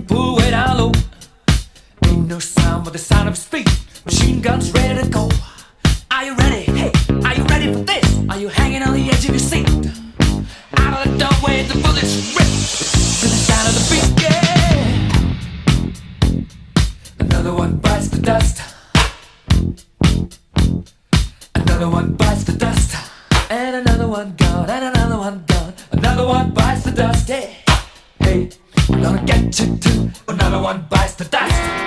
pull way down low. Ain't no sound but the sound of his feet. Machine guns ready to go. Are you ready? Hey, are you ready for this? Are you hanging on the edge of your seat? Out of the doorway, the bullets rip to the sound of the beat. Yeah. Another one bites the dust. Another one bites the dust. And another one gone. And another one gone. Another one bites the dust. Hey, hey, I'm gonna get you too. Another one bites the dust.